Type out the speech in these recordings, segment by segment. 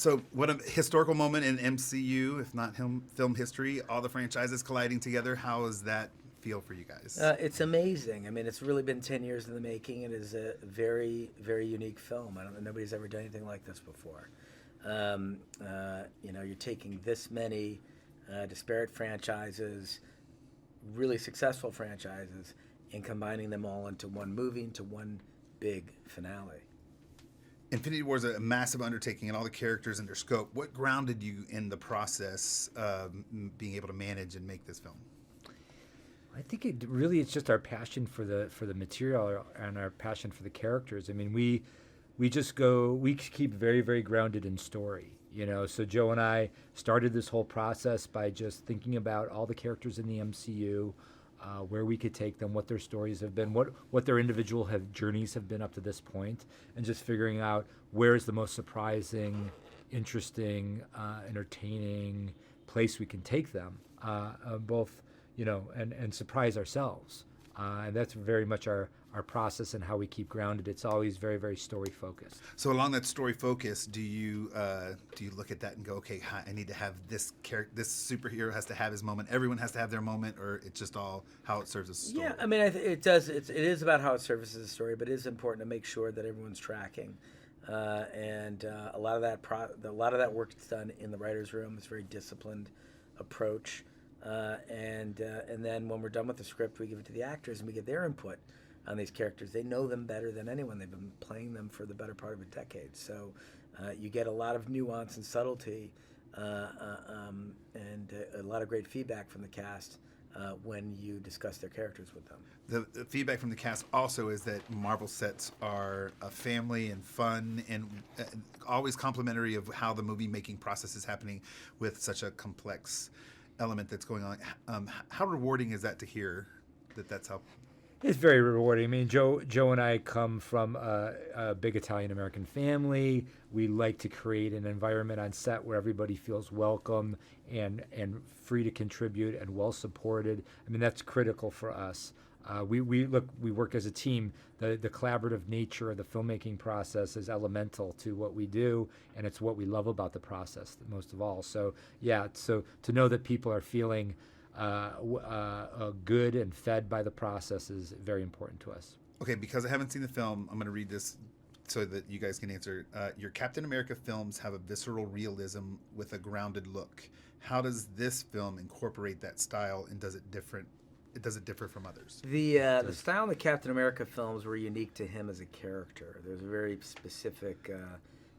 So, what a historical moment in MCU, if not film history, all the franchises colliding together. How does that feel for you guys? It's amazing. I mean, it's really been 10 years in the making. It is a very, very unique film. I don't know, nobody's ever done anything like this before. You're taking this many disparate franchises, really successful franchises, and combining them all into one movie, into one big finale. Infinity War is a massive undertaking, and all the characters and their scope. What grounded you in the process of being able to manage and make this film? I think it's just our passion for the material and our passion for the characters. I mean, we keep very, very grounded in story. So Joe and I started this whole process by just thinking about all the characters in the MCU, where we could take them, what their stories have been, what their individual journeys have been up to this point, and just figuring out where is the most surprising, interesting, entertaining place we can take them, both, and surprise ourselves. And that's very much our process and how we keep grounded. It's always very, very story focused. So along that story focus, do you look at that and go, okay, I need to have this character, this superhero has to have his moment, everyone has to have their moment, or it's just all how it serves as a story? Yeah, I mean, it does. It is about how it serves as a story, but it is important to make sure that everyone's tracking. And a lot of that work is done in the writers' room. It's a very disciplined approach. And then when we're done with the script, we give it to the actors and we get their input on these characters. They know them better than anyone. They've been playing them for the better part of a decade. So you get a lot of nuance and subtlety and a lot of great feedback from the cast when you discuss their characters with them. The feedback from the cast also is that Marvel sets are a family and fun and always complimentary of how the movie making process is happening with such a complex element that's going on. How rewarding is that to hear that's how? It's very rewarding. I mean, Joe and I come from a big Italian-American family. We like to create an environment on set where everybody feels welcome and free to contribute and well supported. I mean, that's critical for us. We work as a team. The collaborative nature of the filmmaking process is elemental to what we do, and it's what we love about the process most of all. So yeah, so to know that people are feeling good and fed by the process is very important to us. Okay, because I haven't seen the film, I'm going to read this so that you guys can answer. Your Captain America films have a visceral realism with a grounded look. How does this film incorporate that style, and does it differ from others? The style of the Captain America films were unique to him as a character. There's a very specific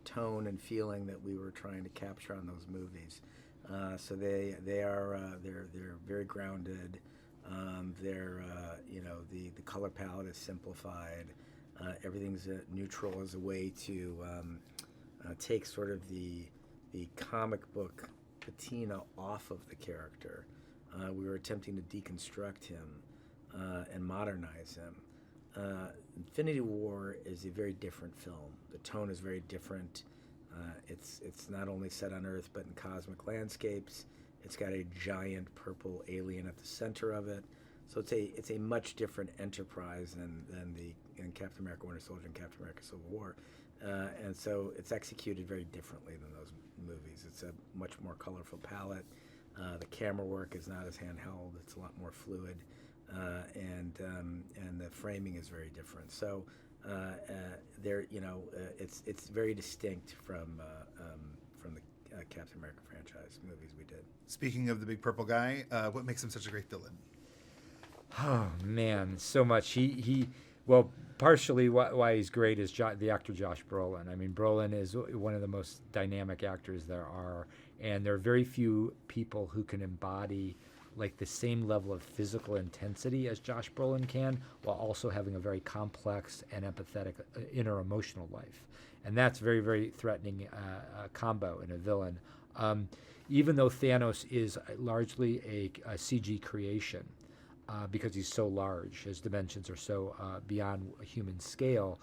tone and feeling that we were trying to capture on those movies. So they're very grounded. The color palette is simplified. Everything's neutral as a way to take sort of the comic book patina off of the character. We were attempting to deconstruct him and modernize him. Infinity War is a very different film. The tone is very different. It's not only set on Earth, but in cosmic landscapes. It's got a giant purple alien at the center of it. So it's a much different enterprise than in Captain America Winter Soldier and Captain America Civil War. And so it's executed very differently than those movies. It's a much more colorful palette. The camera work is not as handheld. It's a lot more fluid. And the framing is very different. So it's very distinct from the Captain America franchise movies we did. Speaking of the big purple guy, what makes him such a great villain? Oh man, so much. Partially why he's great is the actor Josh Brolin. I mean, Brolin is one of the most dynamic actors there are, and there are very few people who can embody like the same level of physical intensity as Josh Brolin can, while also having a very complex and empathetic inner emotional life. And that's very, very threatening combo in a villain. Even though Thanos is largely a CG creation, because he's so large, his dimensions are so beyond a human scale,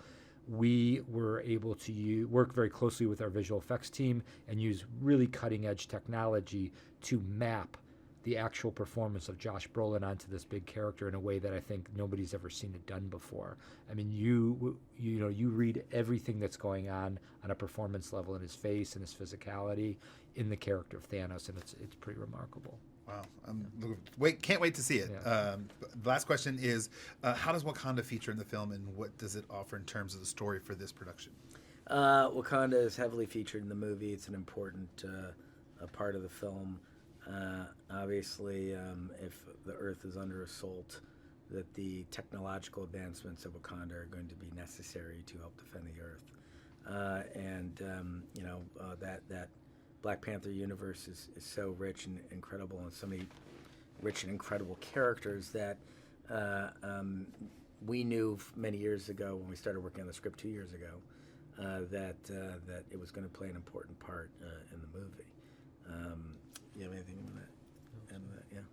we were able to work very closely with our visual effects team and use really cutting-edge technology to map the actual performance of Josh Brolin onto this big character in a way that I think nobody's ever seen it done before. I mean, you read everything that's going on a performance level in his face and his physicality in the character of Thanos, and it's pretty remarkable. Wow. Can't wait to see it. Yeah. The last question is, how does Wakanda feature in the film, and what does it offer in terms of the story for this production? Wakanda is heavily featured in the movie. It's an important part of the film. Obviously, if the Earth is under assault, that the technological advancements of Wakanda are going to be necessary to help defend the Earth. That Black Panther universe is so rich and incredible, and so many rich and incredible characters that we knew many years ago when we started working on the script 2 years ago that it was going to play an important part in the movie. You have anything on that? Yeah.